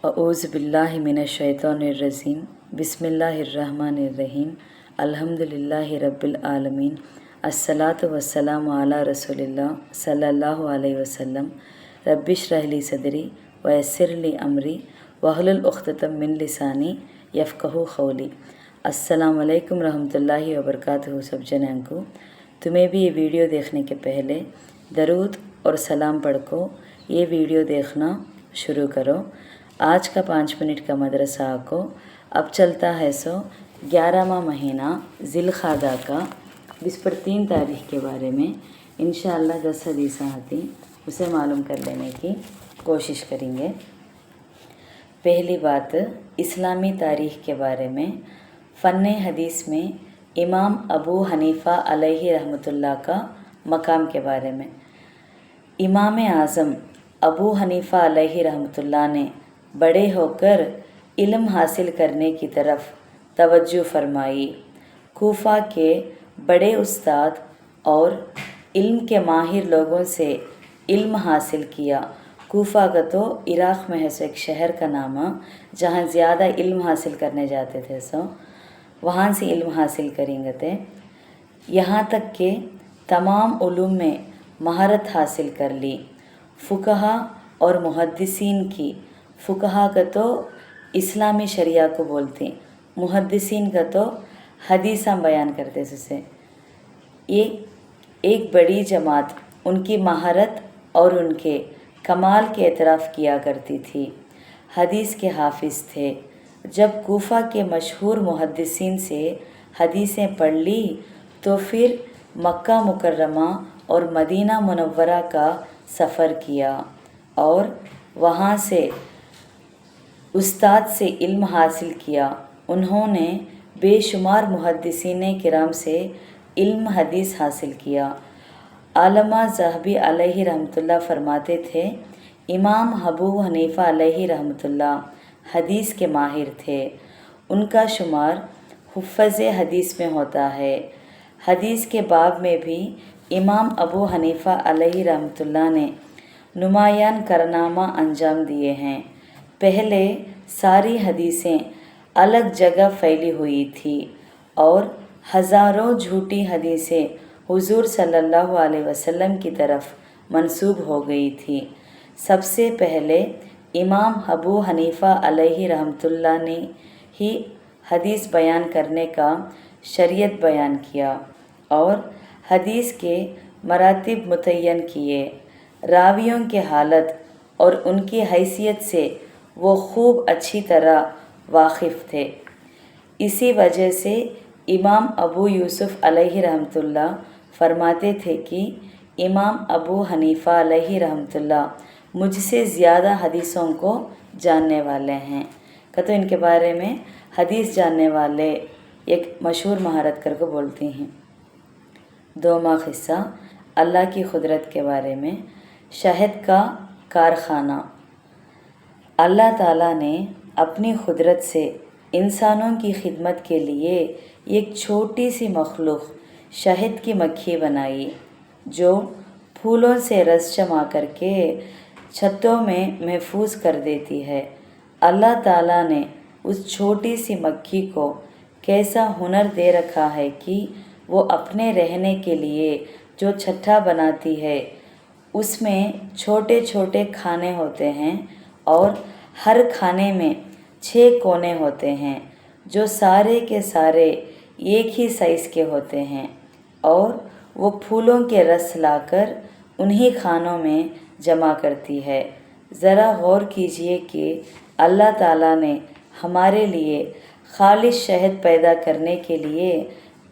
अऊज़ु बिल्लाहि मिनश शैतानिर्रजीम बिस्मिल्लाहिर्रहमानिर्रहीम अल्हम्दुलिल्लाहि रब्बिल आलमीन अस्सलातु वस्सलामु अला रसूलिल्लाह सल्लल्लाहु अलैहि वसल्लम रब्बिश्रह ली सदरी वयस्सिर ली अमरी वहलुल उक़्दतम मिन लिसानी यफ़क़हू क़ौली। अस्सलामु अलैकुम रहमतुल्लाहि व बरकातुहू। सब जनों को तुम्हें भी ये वीडियो देखने के पहले दरूद और सलाम पढ़ को ये वीडियो देखना शुरू करो। आज का 5 मिनट का मदरसा को अब चलता है 11वां महीना ज़िलक़ादा का 3 तारीख़ के बारे में इंशाअल्लाह 10 हदीस आती उसे मालूम कर लेने की कोशिश करेंगे। पहली बात इस्लामी तारीख़ के बारे में फ़न हदीस में इमाम अबू हनीफ़ा अलैहि रहमतुल्लाह का मकाम के बारे में। इमाम आज़म अबू हनीफ़ा अलैहि रहमतुल्लाह ने बड़े होकर इल्म हासिल करने की तरफ तवज्जो फरमाई। कूफ़ा के बड़े उस्ताद और इल्म के माहिर लोगों से इल्म हासिल किया। कूफ़ा का तो इराक़ में है, एक शहर का नाम है जहाँ ज़्यादा इल्म हासिल करने जाते थे। वहाँ से इल्म हासिल करेंगे थे। यहाँ तक कि तमाम उलूम में महारत हासिल कर ली। फ़ुक़हा और मुहद्दिसीन की, फ़ुक़हा का तो इस्लामी शरिया को बोलते, मुहद्दिसीन का तो हदीसा बयान करते से ये एक बड़ी जमात उनकी महारत और उनके कमाल के एतराफ़ किया करती थी। हदीस के हाफिज़ थे। जब कूफ़ा के मशहूर मुहद्दिसीन से हदीसें पढ़ ली तो फिर मक्का मुकर्रमा और मदीना मुनव्वरा का सफ़र किया और वहाँ से उस्ताद से इल्म हासिल किया। उन्होंने बेशुमार मुहद्दिसीन किराम से इल्म हदीस हासिल किया। आलमा ज़हबी अलैहि रहमतुल्लाह फरमाते थे, इमाम अबू हनीफ़ा अलैहि रहमतुल्लाह हदीस के माहिर थे। उनका शुमार हुफ़्फ़ज़ हदीस में होता है। हदीस के बाब में भी इमाम अबू हनीफ़ा अलैहि रहमतुल्लाह ने नुमायान कारनामा अंजाम दिए हैं। पहले सारी हदीसें अलग जगह फैली हुई थी और हज़ारों झूठी हदीसें हुज़ूर सल्लल्लाहु अलैहि वसल्लम की तरफ मंसूब हो गई थी। सबसे पहले इमाम अबू हनीफ़ा अलैहि रहमतुल्लाह ने ही हदीस बयान करने का शरीयत बयान किया और हदीस के मरातिब मुतय्यन किए। रावियों के हालत और उनकी हैसियत से वो खूब अच्छी तरह वाकिफ़ थे। इसी वजह से इमाम अबू यूसुफ़ अलैहि रहमतुल्लाह फरमाते थे कि इमाम अबू हनीफ़ा अलैहि रहमतुल्लाह मुझसे ज़्यादा हदीसों को जानने वाले हैं। तो इनके बारे में हदीस जानने वाले एक मशहूर महारत कर को बोलती हैं। 2वां क़िस्सा अल्लाह की कुदरत के बारे में। शहद का कारखाना। अल्लाह ताला ने अपनी कुदरत से इंसानों की खिदमत के लिए एक छोटी सी मखलूक शहद की मक्खी बनाई जो फूलों से रस जमा करके छत्तों में महफूज कर देती है। अल्लाह ताला ने उस छोटी सी मक्खी को कैसा हुनर दे रखा है कि वो अपने रहने के लिए जो छत्ता बनाती है उसमें छोटे छोटे खाने होते हैं और हर खाने में 6 कोने होते हैं जो सारे के सारे एक ही साइज़ के होते हैं और वो फूलों के रस लाकर उन्हीं खानों में जमा करती है। ज़रा गौर कीजिए कि अल्लाह ताला ने हमारे लिए खालिश शहद पैदा करने के लिए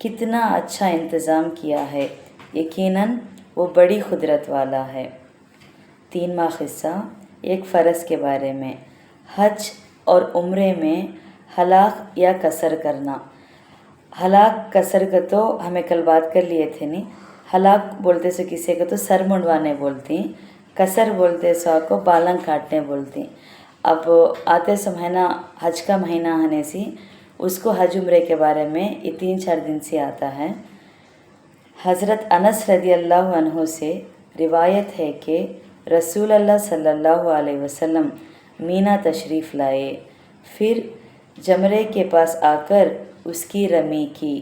कितना अच्छा इंतज़ाम किया है। यकीनन वो बड़ी कुदरत वाला है। 3वां क़िस्सा एक फ़र्ज़ के बारे में। हज और उम्रे में हलाक या कसर करना। हलाक कसर का तो हमें कल बात कर लिए थे नहीं। हलाक बोलते से किसी को तो सर मुंडवाने बोलती, कसर बोलते सो को बालंग काटने बोलती। अब आते सो महीना हज का महीना आने से उसको हज उम्रे के बारे में ये 3-4 दिन से आता है। हज़रत अनस रज़ियल्लाहु अन्हु से रिवायत है कि रसूल अल्लाह सल्लल्लाहु अलैहि वसल्लम मीना तशरीफ़ लाए। फिर जमरे के पास आकर उसकी रमी की,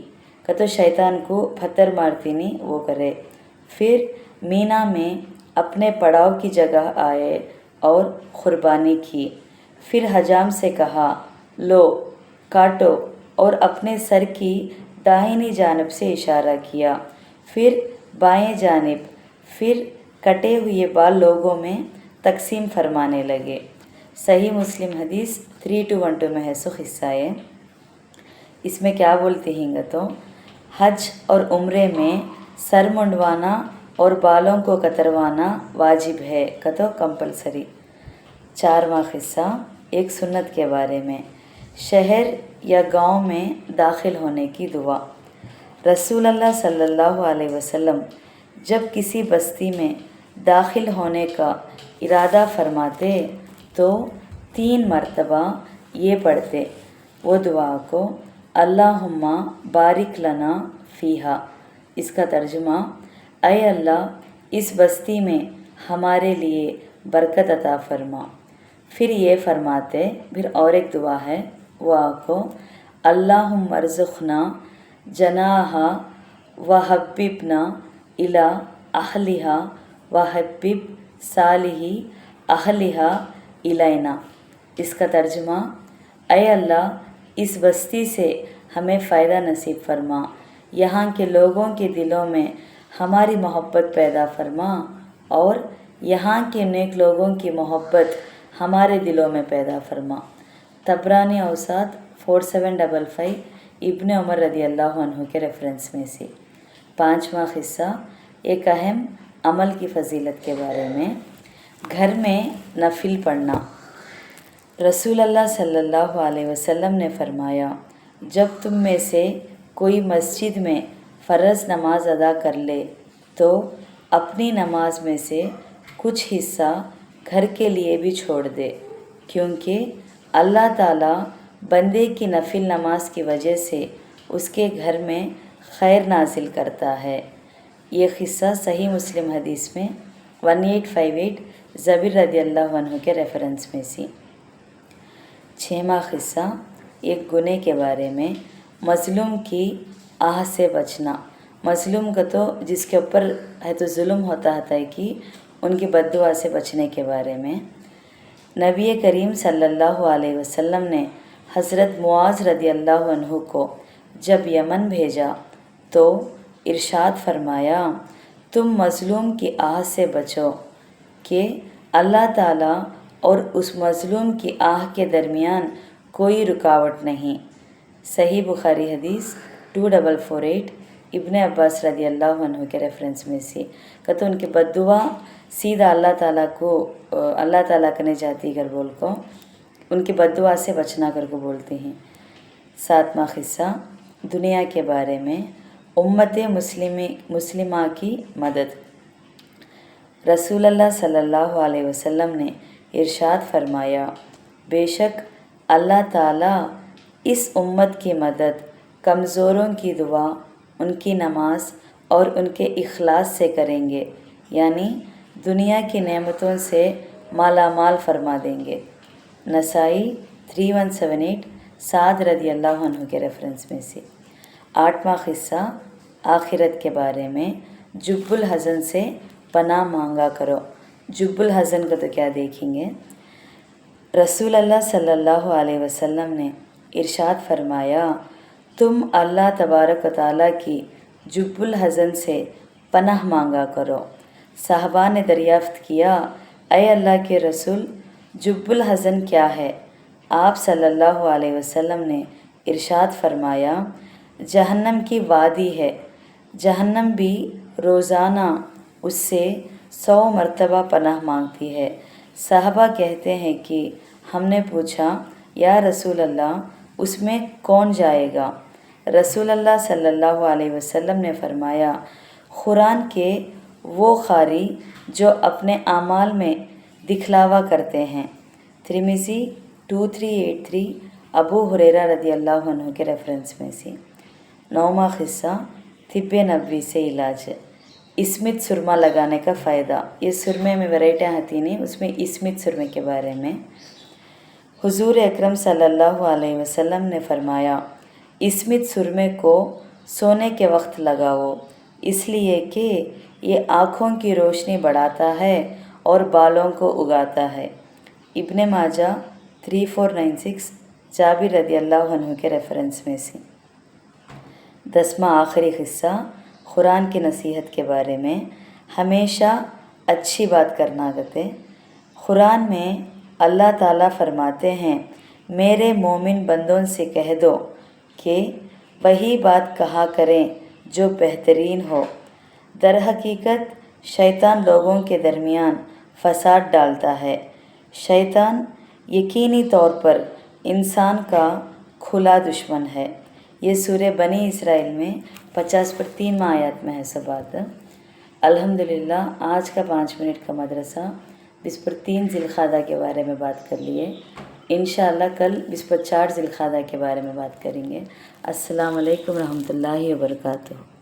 तो शैतान को पत्थर मारती नहीं वो करे। फिर मीना में अपने पड़ाव की जगह आए और कुर्बानी की। फिर हजाम से कहा, लो काटो, और अपने सर की दाहिनी जानिब से इशारा किया, फिर बाएं जानिब। फिर कटे हुए बाल लोगों में तकसीम फरमाने लगे। सही मुस्लिम हदीस 3212 में है सो हिस्सा है। इसमें क्या बोलते हैं तो हज और उम्रे में सर मुंडवाना और बालों को कतरवाना वाजिब है, तो कंपलसरी। 4वां हिस्सा एक सुन्नत के बारे में। शहर या गांव में दाखिल होने की दुआ। रसूल अल्लाह सल्लल्लाहु अलैहि वसल्लम जब किसी बस्ती में दाखिल होने का इरादा फरमाते तो 3 मरतबा ये पढ़ते वो दुआ को, अल्लाहुम्मा बारिक लना फ़ीहा। इसका तर्जुमा, ऐ अल्लाह इस बस्ती में हमारे लिए बरकत अता फरमा। फिर ये फरमाते, फिर और एक दुआ है वो को, अल्लाहुम्मा अर्ज़ुक़ना जनाहा व हब्बिबना इला अहलिहा व हब्बिब सालिही अहलिहा इलैना। इसका तर्जुमा, ऐ अल्लाह इस बस्ती से हमें फ़ायदा नसीब फरमा, यहाँ के लोगों के दिलों में हमारी मोहब्बत पैदा फरमा और यहाँ के नेक लोगों की मोहब्बत हमारे दिलों में पैदा फरमा। तबरानी औसात 4755 इब्न उमर रदी अल्लाह अन्हु के रेफरेंस में से। 5वां हिस्सा एक अहम अमल की फ़जीलत के बारे में। घर में नफिल पढ़ना। रसूल अल्लाह सल्लल्लाहु अलैहि वसल्लम ने फरमाया, जब तुम में से कोई मस्जिद में फ़र्ज़ नमाज अदा कर ले तो अपनी नमाज में से कुछ हिस्सा घर के लिए भी छोड़ दे, क्योंकि अल्लाह ताला बंदे की नफिल नमाज की वजह से उसके घर में खैर नाजिल करता है। ये क़िस्सा सही मुस्लिम हदीस में 1858 ज़बीर रदी अल्लाह अन्हु के रेफरेंस में सी। 6वां क़िस्सा एक गुने के बारे में। मज़लूम की आह से बचना। मज़लूम का तो जिसके ऊपर है तो जुल्म होता है कि उनकी बद्दुआ से बचने के बारे में। नबी करीम सल्लल्लाहु अलैहि वसल्लम ने हज़रत मुआज़ रदी अल्लाह अन्हु को जब यमन भेजा तो इरशाद फरमाया, तुम मज़लूम की आह से बचो कि अल्लाह ताला और उस मज़लूम की आह के दरमियान कोई रुकावट नहीं। सही बुखारी हदीस 2448 इब्ने अब्बास रदी अल्लाह अन्हु के रेफरेंस में से। तो उनकी बद्दुआ सीधा अल्लाह ताला करने जाती कर बोल को उनकी बद्दुआ से बचना कर को बोलते हैं। 7वां क़िस्सा दुनिया के बारे में। उम्मत मुस्लिमा की मदद। रसूल अल्लाह सल्लल्लाहु अलैहि वसल्लम ने इरशाद फरमाया, बेशक अल्लाह ताला इस उम्मत की मदद कमज़ोरों की दुआ, उनकी नमाज और उनके इखलास से करेंगे, यानी दुनिया की नेमतों से माला माल फरमा देंगे। नसाई 3178 साद रदी अल्लाह अन्हु के रेफरेंस में से। 8वां क़िस्सा आखिरत के बारे में। जुब्बुल हज़न से पनाह मांगा करो। जुब्बुल हज़न का तो क्या देखेंगे। रसूल अल्लाह सल्लल्लाहु अलैहि वसल्लम ने इरशाद फरमाया, तुम अल्लाह तबारक व तआला की जुब्बुल हज़न से पनाह मांगा करो। साहबा ने दरियाफ़्त किया, ऐ अल्लाह के रसूल, जुब्बुल हज़न क्या है? आप सल्लल्लाहु अलैहि वसल्लम ने इरशाद फरमाया, जहन्नम की वादी है, जहन्नम भी रोज़ाना उससे 100 मरतबा पनाह मांगती है। साहबा कहते हैं कि हमने पूछा, या रसूल अल्लाह, उसमें कौन जाएगा? रसूल अल्लाह सल्लल्लाहु अलैहि वसल्लम ने फरमाया, कुरान के वो कारी जो अपने आमाल में दिखलावा करते हैं। तिर्मिज़ी 2383 अबू हुरैरा रदी अल्लाह अन्हु के रेफरेंस में से। 9वां क़िस्सा तिब्बे नबवी से इलाज। इस्मित सुरमा लगाने का फ़ायदा। ये सुरमे में वैरायटियाँ आती नहीं, उसमें इस्मित सुरमे के बारे में। حضور اکرم صلی اللہ علیہ وسلم نے فرمایا، اسمت سرمے کو سونے کے وقت لگاؤ، اس لیے کہ یہ آنکھوں کی روشنی بڑھاتا ہے اور بالوں کو اگاتا ہے۔ ابن ماجہ 3496، جابر رضی اللہ عنہ کے ریفرنس میں سے۔ 10واں آخری قصہ قرآن کی نصیحت کے بارے میں۔ ہمیشہ اچھی بات کرنا گتے۔ قرآن میں اللہ تعالیٰ فرماتے ہیں، میرے مومن بندوں سے کہہ دو کہ وہی بات کہا کریں جو بہترین ہو۔ در حقیقت شیطان لوگوں کے درمیان فساد ڈالتا ہے۔ شیطان یقینی طور پر انسان کا کھلا دشمن ہے۔ یہ سورہ بنی اسرائیل میں 50 آیات میں ہے سب بات۔ الحمدللہ آج کا 5 منٹ کا مدرسہ 23 ذی القعدہ کے بارے میں بات کر لیے۔ انشاءاللہ کل 24 ذی القعدہ کے بارے میں بات کریں گے۔ السلام علیکم ورحمۃ اللہ وبرکاتہ۔